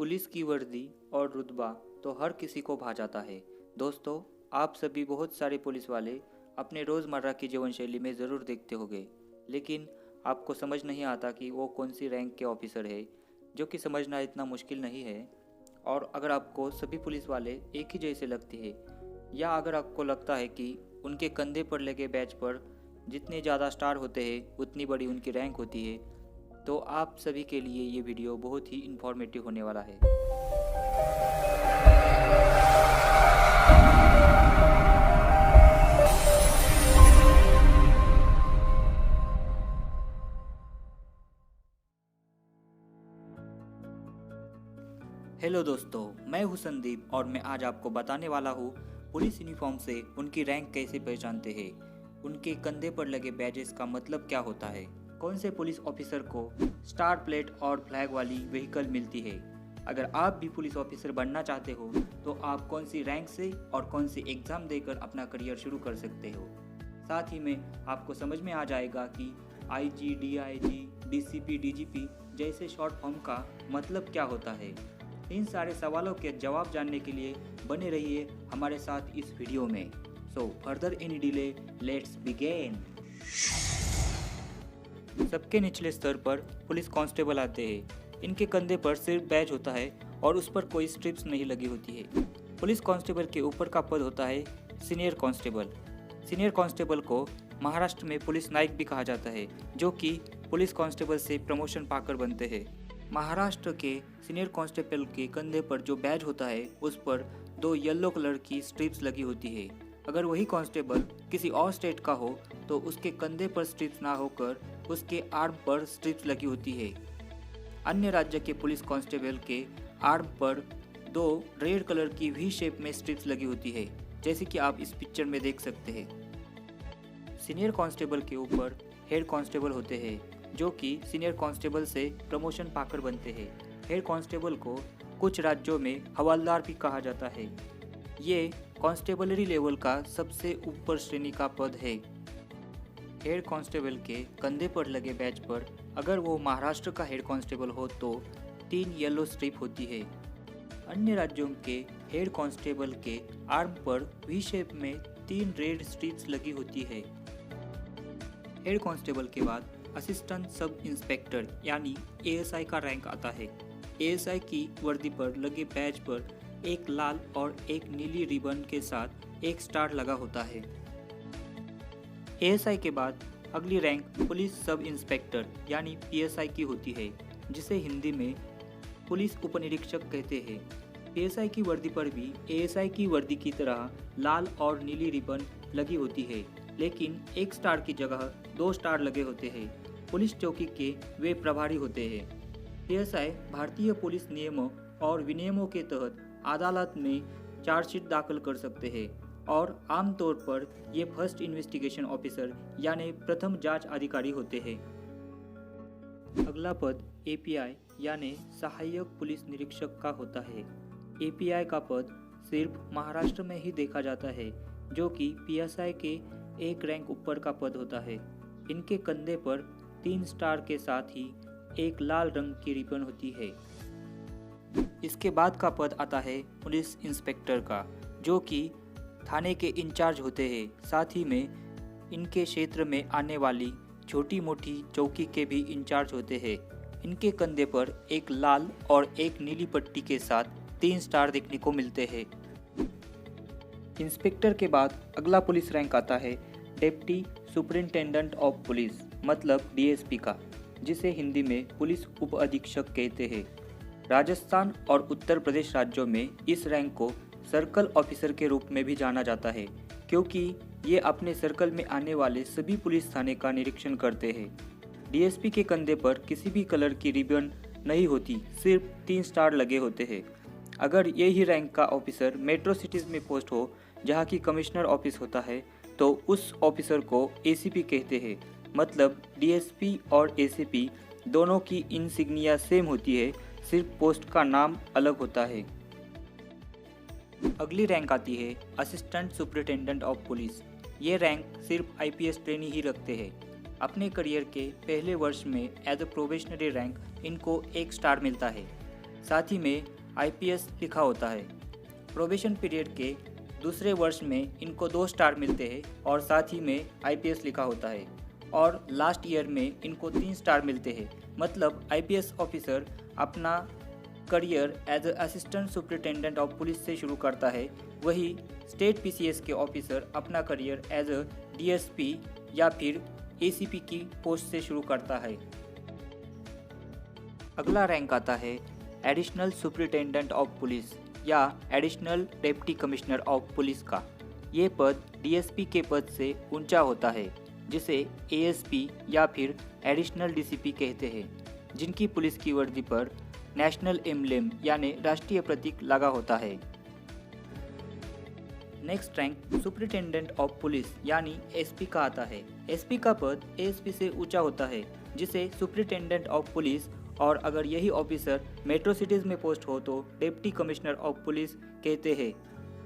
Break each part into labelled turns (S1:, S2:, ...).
S1: Police की वर्दी और रुतबा तो हर किसी को भा जाता है। दोस्तों, आप सभी बहुत सारे पुलिस वाले अपने रोज़मर्रा की जीवन शैली में ज़रूर देखते होंगे, लेकिन आपको समझ नहीं आता कि वो कौन सी रैंक के ऑफिसर है, जो कि समझना इतना मुश्किल नहीं है। और अगर आपको सभी पुलिस वाले एक ही जैसे लगते हैं, या अगर आपको लगता है कि उनके कंधे पर लगे बैच पर जितने ज़्यादा स्टार होते हैं उतनी बड़ी उनकी रैंक होती है, तो आप सभी के लिए ये वीडियो बहुत ही इन्फॉर्मेटिव होने वाला है। हेलो दोस्तों, मैं हूं संदीप और मैं आज आपको बताने वाला हूं पुलिस यूनिफॉर्म से उनकी रैंक कैसे पहचानते हैं, उनके कंधे पर लगे बैजेस का मतलब क्या होता है, कौन से पुलिस ऑफिसर को स्टार प्लेट और फ्लैग वाली व्हीकल मिलती है। अगर आप भी पुलिस ऑफिसर बनना चाहते हो तो आप कौन सी रैंक से और कौन सी एग्ज़ाम देकर अपना करियर शुरू कर सकते हो। साथ ही में आपको समझ में आ जाएगा कि IG, DIG, DCP, DGP जैसे शॉर्ट फॉर्म का मतलब क्या होता है। इन सारे सवालों के जवाब जानने के लिए बने रहिए हमारे साथ इस वीडियो में। So further any delay, let's begin. सबके निचले स्तर पर पुलिस कांस्टेबल आते हैं। इनके कंधे पर सिर्फ बैज होता है और उस पर कोई स्ट्रिप्स नहीं लगी होती है। पुलिस कांस्टेबल के ऊपर का पद होता है सीनियर कांस्टेबल। सीनियर कांस्टेबल को महाराष्ट्र में पुलिस नायक भी कहा जाता है, जो कि पुलिस कांस्टेबल से प्रमोशन पाकर बनते हैं। महाराष्ट्र के सीनियर कांस्टेबल के कंधे पर जो बैज होता है उस पर 2 येलो कलर की स्ट्रिप्स लगी होती है। अगर वही कांस्टेबल किसी और स्टेट का हो तो उसके कंधे पर स्ट्रिप्स ना होकर उसके आर्म पर स्ट्रिप्स लगी होती है। अन्य राज्य के पुलिस कांस्टेबल के आर्म पर 2 रेड कलर की वी शेप में स्ट्रिप्स लगी होती है, जैसे कि आप इस पिक्चर में देख सकते हैं। सीनियर कांस्टेबल के ऊपर हेड कांस्टेबल होते हैं, जो कि सीनियर कांस्टेबल से प्रमोशन पाकर बनते हैं। हेड कांस्टेबल को कुछ राज्यों में हवलदार भी कहा जाता है। ये कांस्टेबलरी लेवल का सबसे ऊपर श्रेणी का पद है। हेड कांस्टेबल के कंधे पर लगे बैच पर अगर वो महाराष्ट्र का हेड कांस्टेबल हो तो 3 येलो स्ट्रिप होती है। अन्य राज्यों के हेड कांस्टेबल के आर्म पर वी शेप में 3 रेड स्ट्रिप्स लगी होती है। हेड कांस्टेबल के बाद असिस्टेंट सब इंस्पेक्टर यानी ASI का रैंक आता है। ASI की वर्दी पर लगे बैज पर एक लाल और एक नीली रिबन के साथ एक स्टार लगा होता है। ASI के बाद अगली रैंक पुलिस सब इंस्पेक्टर यानी PSI की होती है, जिसे हिंदी में पुलिस उपनिरीक्षक कहते हैं। PSI की वर्दी पर भी ASI की वर्दी की तरह लाल और नीली रिबन लगी होती है, लेकिन एक स्टार की जगह 2 स्टार लगे होते हैं। पुलिस चौकी के वे प्रभारी होते हैं। PSI भारतीय पुलिस नियमों और विनियमों के तहत अदालत में चार्जशीट दाखिल कर सकते हैं और आमतौर पर ये फर्स्ट इन्वेस्टिगेशन ऑफिसर यानी प्रथम जांच अधिकारी होते हैं। अगला पद API यानी सहायक पुलिस निरीक्षक का होता है। API का पद सिर्फ महाराष्ट्र में ही देखा जाता है, जो कि PSI के एक रैंक ऊपर का पद होता है। इनके कंधे पर 3 स्टार के साथ ही एक लाल रंग की रिबन होती है। इसके बाद का पद आता है पुलिस इंस्पेक्टर का, जो कि थाने के इंचार्ज होते हैं। साथ ही में इनके क्षेत्र में आने वाली छोटी मोटी चौकी के भी इंचार्ज होते हैं। इनके कंधे पर एक लाल और एक नीली पट्टी के साथ 3 स्टार देखने को मिलते हैं। इंस्पेक्टर के बाद अगला पुलिस रैंक आता है डिप्टी सुपरिंटेंडेंट ऑफ पुलिस मतलब DSP का, जिसे हिंदी में पुलिस उप अधीक्षक कहते हैं। राजस्थान और उत्तर प्रदेश राज्यों में इस रैंक को सर्कल ऑफिसर के रूप में भी जाना जाता है, क्योंकि ये अपने सर्कल में आने वाले सभी पुलिस थाने का निरीक्षण करते हैं। DSP के कंधे पर किसी भी कलर की रिबन नहीं होती, सिर्फ 3 स्टार लगे होते हैं। अगर ये ही रैंक का ऑफिसर मेट्रो सिटीज़ में पोस्ट हो, जहाँ की कमिश्नर ऑफिस होता है, तो उस ऑफिसर को ACP कहते हैं। मतलब DSP और ACP दोनों की इंसिग्निया सेम होती है, सिर्फ पोस्ट का नाम अलग होता है। अगली रैंक आती है असिस्टेंट सुपरिटेंडेंट ऑफ पुलिस। ये रैंक सिर्फ IPS ट्रेनी ही रखते हैं। अपने करियर के पहले वर्ष में एज अ प्रोबेशनरी रैंक इनको 1 स्टार मिलता है। साथ ही में IPS लिखा होता है। प्रोबेशन पीरियड के दूसरे वर्ष में इनको 2 स्टार मिलते हैं और साथ ही में IPS लिखा होता है, और लास्ट ईयर में इनको 3 स्टार मिलते हैं। मतलब IPS ऑफिसर अपना career as assistant superintendent of police से शुरू करता है, वही स्टेट PCS के ऑफिसर अपना करियर एज अ DSP या फिर ACP की पोस्ट से शुरू करता है। अगला रैंक आता है एडिशनल सुपरिटेंडेंट ऑफ पुलिस या additional deputy commissioner of police का। ये पद DSP के पद से ऊंचा होता है, जिसे ASP या फिर एडिशनल DCP कहते हैं, जिनकी पुलिस की वर्दी पर नेशनल एम्ब्लेम यानी राष्ट्रीय प्रतीक लगा होता है। Next rank superintendent of police यानी SP का आता है। SP का पद ASP से ऊंचा होता है, जिसे सुपरिटेंडेंट ऑफ पुलिस, और अगर यही ऑफिसर मेट्रो सिटीज़ में पोस्ट हो तो डिप्टी कमिश्नर ऑफ पुलिस कहते हैं।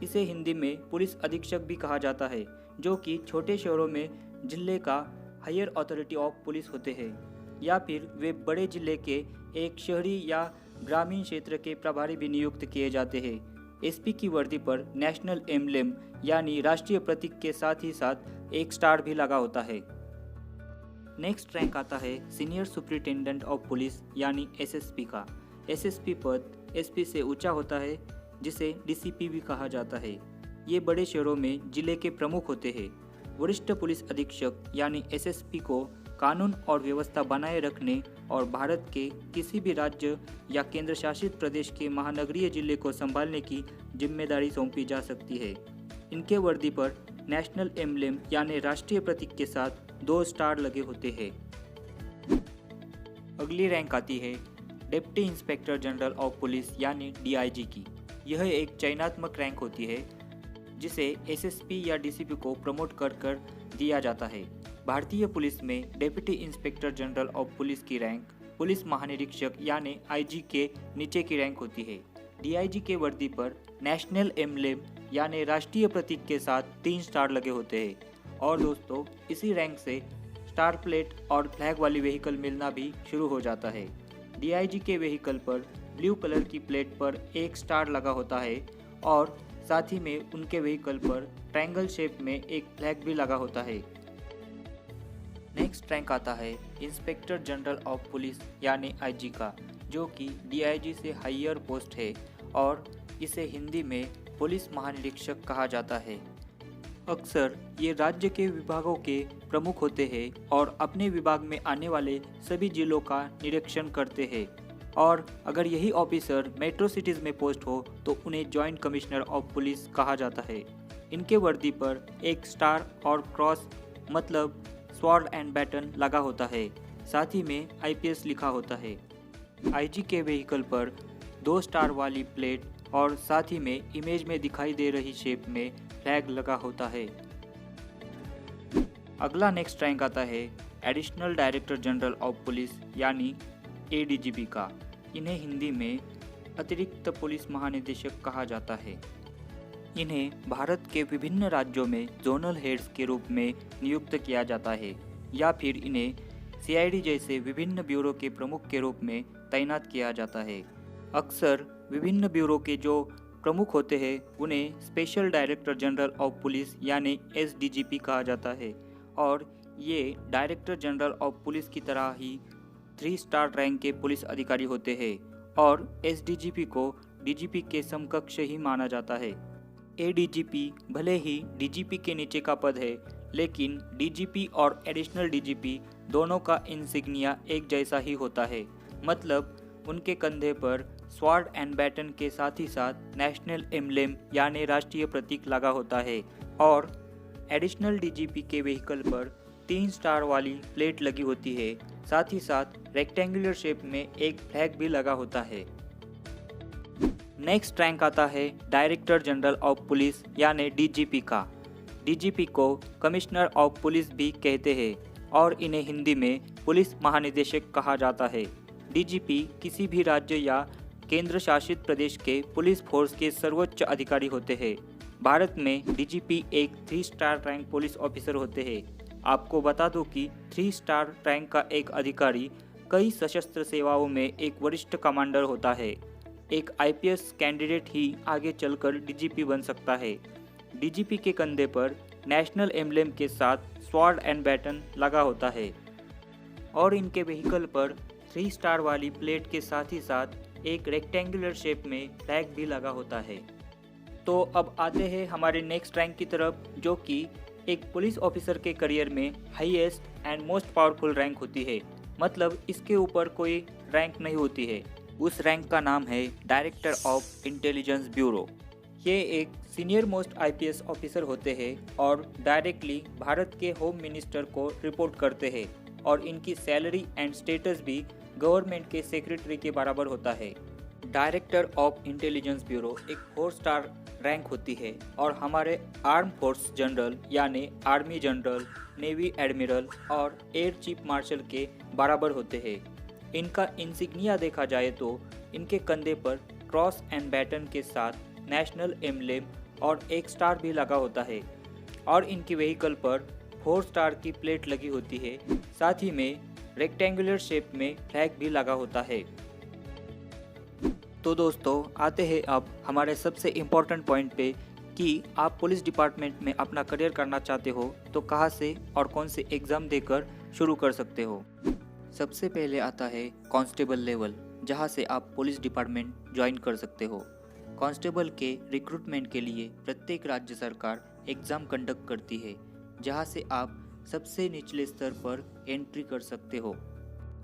S1: इसे हिंदी में पुलिस अधीक्षक भी कहा जाता है, जो कि छोटे शहरों में जिले का हायर अथॉरिटी ऑफ पुलिस होते हैं, या फिर वे बड़े जिले के एक शहरी या ग्रामीण क्षेत्र के प्रभारी भी नियुक्त किए जाते हैं। SP की वर्दी पर नेशनल एम्ब्लेम यानी राष्ट्रीय प्रतीक के साथ ही साथ एक स्टार भी लगा होता है। नेक्स्ट रैंक आता है सीनियर सुपरिटेंडेंट ऑफ पुलिस यानी SSP का। SSP पद SP से ऊंचा होता है, जिसे DCP भी कहा जाता है। ये बड़े शहरों में जिले के प्रमुख होते हैं। वरिष्ठ पुलिस अधीक्षक यानी SSP को कानून और व्यवस्था बनाए रखने और भारत के किसी भी राज्य या केंद्र शासित प्रदेश के महानगरीय जिले को संभालने की जिम्मेदारी सौंपी जा सकती है। इनके वर्दी पर नेशनल एम्ब्लेम यानी राष्ट्रीय प्रतीक के साथ 2 स्टार लगे होते हैं। अगली रैंक आती है deputy inspector general of police यानी DIG की। यह एक चयनात्मक रैंक होती है, जिसे SSP या DCP को प्रमोट कर दिया जाता है। भारतीय पुलिस में deputy inspector general of police की रैंक पुलिस महानिरीक्षक यानी IG के नीचे की रैंक होती है। DIG के वर्दी पर नेशनल एम्ब्लेम यानी राष्ट्रीय प्रतीक के साथ 3 स्टार लगे होते हैं। और दोस्तों, इसी रैंक से स्टार प्लेट और फ्लैग वाली व्हीकल मिलना भी शुरू हो जाता है। DIG के व्हीकल पर ब्लू कलर की प्लेट पर 1 स्टार लगा होता है, और साथ ही में उनके व्हीकल पर ट्रायंगल शेप में एक फ्लैग भी लगा होता है। नेक्स्ट रैंक आता है इंस्पेक्टर जनरल ऑफ पुलिस यानी IG का, जो कि DIG से हायर पोस्ट है और इसे हिंदी में पुलिस महानिरीक्षक कहा जाता है। अक्सर ये राज्य के विभागों के प्रमुख होते हैं और अपने विभाग में आने वाले सभी जिलों का निरीक्षण करते हैं। और अगर यही ऑफिसर मेट्रो सिटीज़ में पोस्ट हो तो उन्हें जॉइंट कमिश्नर ऑफ पुलिस कहा जाता है। इनके वर्दी पर एक स्टार और क्रॉस मतलब स्वॉर्ड एंड बैटन लगा होता है, साथ ही में IPS लिखा होता है। IG के व्हीकल पर 2 स्टार वाली प्लेट और साथ ही में इमेज में दिखाई दे रही शेप में फ्लैग लगा होता है। अगला नेक्स्ट रैंक आता है additional director general of police यानी ADGP का। इन्हें हिंदी में अतिरिक्त पुलिस महानिदेशक कहा जाता है। इन्हें भारत के विभिन्न राज्यों में जोनल हेड्स के रूप में नियुक्त किया जाता है, या फिर इन्हें CID जैसे विभिन्न ब्यूरो के प्रमुख के रूप में तैनात किया जाता है। अक्सर विभिन्न ब्यूरो के जो प्रमुख होते हैं उन्हें special director general of police यानी SDGP कहा जाता है, और ये डायरेक्टर जनरल ऑफ पुलिस की तरह ही 3 स्टार रैंक के पुलिस अधिकारी होते हैं, और SDGP को DGP के समकक्ष ही माना जाता है। ADGP भले ही DGP के नीचे का पद है, लेकिन DGP और एडिशनल DGP दोनों का इंसिग्निया एक जैसा ही होता है। मतलब उनके कंधे पर स्वॉर्ड एंड बैटन के साथ ही साथ नेशनल एम्ब्लेम यानी राष्ट्रीय प्रतीक लगा होता है, और एडिशनल DGP के व्हीकल पर 3 स्टार वाली प्लेट लगी होती है, साथ ही साथ रेक्टेंगुलर शेप में एक फ्लैग भी लगा होता है। नेक्स्ट रैंक आता है डायरेक्टर जनरल ऑफ पुलिस यानी DGP का। DGP को कमिश्नर ऑफ पुलिस भी कहते हैं और इन्हें हिंदी में पुलिस महानिदेशक कहा जाता है। DGP किसी भी राज्य या केंद्र शासित प्रदेश के पुलिस फोर्स के सर्वोच्च अधिकारी होते हैं। भारत में DGP एक 3 स्टार रैंक पुलिस ऑफिसर होते हैं। आपको बता दूं कि 3 स्टार रैंक का एक अधिकारी कई सशस्त्र सेवाओं में एक वरिष्ठ कमांडर होता है। एक आईपीएस कैंडिडेट ही आगे चलकर डीजीपी बन सकता है। डीजीपी के कंधे पर नेशनल एम्बलेम के साथ स्वॉर्ड एंड बैटन लगा होता है और इनके व्हीकल पर 3 स्टार वाली प्लेट के साथ ही साथ एक रेक्टेंगुलर शेप में फ्लैग भी लगा होता है। तो अब आते हैं हमारे नेक्स्ट रैंक की तरफ, जो कि एक पुलिस ऑफिसर के करियर में highest and most powerful rank होती है। मतलब इसके ऊपर कोई रैंक नहीं होती है। उस रैंक का नाम है डायरेक्टर ऑफ इंटेलिजेंस ब्यूरो। ये एक सीनियर मोस्ट आईपीएस ऑफिसर होते हैं और डायरेक्टली भारत के होम मिनिस्टर को रिपोर्ट करते हैं और इनकी सैलरी एंड स्टेटस भी गवर्नमेंट के सेक्रेटरी के बराबर होता है। डायरेक्टर ऑफ इंटेलिजेंस ब्यूरो एक 4 स्टार रैंक होती है और हमारे आर्म फोर्स जनरल यानी आर्मी जनरल, नेवी एडमिरल और एयर चीफ मार्शल के बराबर होते हैं। इनका इंसिग्निया देखा जाए तो इनके कंधे पर क्रॉस एंड बैटन के साथ नेशनल एम्बलेम और एक स्टार भी लगा होता है और इनकी व्हीकल पर 4 स्टार की प्लेट लगी होती है। साथ ही में रेक्टेंगुलर शेप में फ्लैग भी लगा होता है। तो दोस्तों आते हैं अब हमारे सबसे इम्पोर्टेंट पॉइंट पे कि आप पुलिस डिपार्टमेंट में अपना करियर करना चाहते हो तो कहाँ से और कौन से एग्ज़ाम देकर शुरू कर सकते हो। सबसे पहले आता है कांस्टेबल लेवल, जहाँ से आप पुलिस डिपार्टमेंट ज्वाइन कर सकते हो। कांस्टेबल के रिक्रूटमेंट के लिए प्रत्येक राज्य सरकार एग्ज़ाम कंडक्ट करती है, जहाँ से आप सबसे निचले स्तर पर एंट्री कर सकते हो।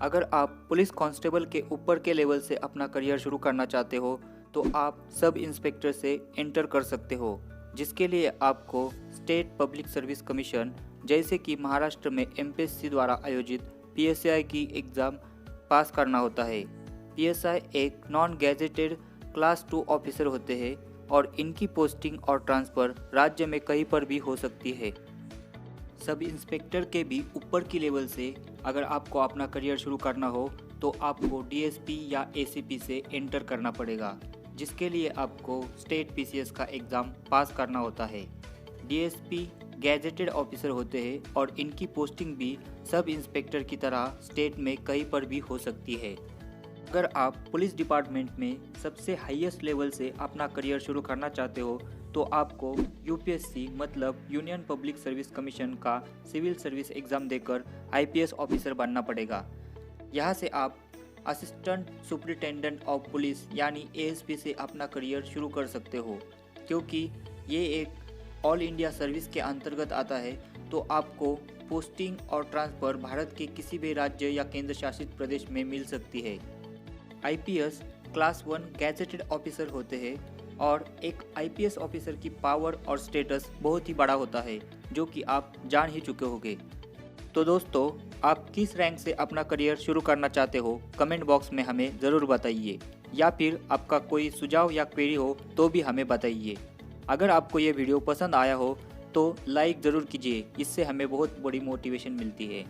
S1: अगर आप पुलिस कांस्टेबल के ऊपर के लेवल से अपना करियर शुरू करना चाहते हो तो आप सब इंस्पेक्टर से एंटर कर सकते हो, जिसके लिए आपको स्टेट पब्लिक सर्विस कमीशन जैसे कि महाराष्ट्र में एमपीएससी द्वारा आयोजित पीएसआई की एग्ज़ाम पास करना होता है। पीएसआई एक नॉन गैजेटेड क्लास 2 ऑफिसर होते हैं और इनकी पोस्टिंग और ट्रांसफ़र राज्य में कहीं पर भी हो सकती है। सब इंस्पेक्टर के भी ऊपर की लेवल से अगर आपको अपना करियर शुरू करना हो तो आपको डीएसपी या एसीपी से एंटर करना पड़ेगा, जिसके लिए आपको स्टेट पीसीएस का एग्ज़ाम पास करना होता है। डीएसपी गैजेटेड ऑफिसर होते हैं और इनकी पोस्टिंग भी सब इंस्पेक्टर की तरह स्टेट में कहीं पर भी हो सकती है। अगर आप पुलिस डिपार्टमेंट में सबसे हाईएस्ट लेवल से अपना करियर शुरू करना चाहते हो तो आपको यूपीएससी मतलब यूनियन पब्लिक सर्विस कमीशन का सिविल सर्विस एग्ज़ाम देकर आईपीएस ऑफिसर बनना पड़ेगा। यहाँ से आप असिस्टेंट सुपरिटेंडेंट ऑफ पुलिस यानी एएसपी से अपना करियर शुरू कर सकते हो। क्योंकि ये एक ऑल इंडिया सर्विस के अंतर्गत आता है तो आपको पोस्टिंग और ट्रांसफ़र भारत के किसी भी राज्य या केंद्र शासित प्रदेश में मिल सकती है। आईपीएस क्लास 1 गैजेटेड ऑफिसर होते हैं और एक आईपीएस ऑफिसर की पावर और स्टेटस बहुत ही बड़ा होता है, जो कि आप जान ही चुके होंगे। तो दोस्तों, आप किस रैंक से अपना करियर शुरू करना चाहते हो कमेंट बॉक्स में हमें ज़रूर बताइए, या फिर आपका कोई सुझाव या क्वेरी हो तो भी हमें बताइए। अगर आपको ये वीडियो पसंद आया हो तो लाइक ज़रूर कीजिए, इससे हमें बहुत बड़ी मोटिवेशन मिलती है।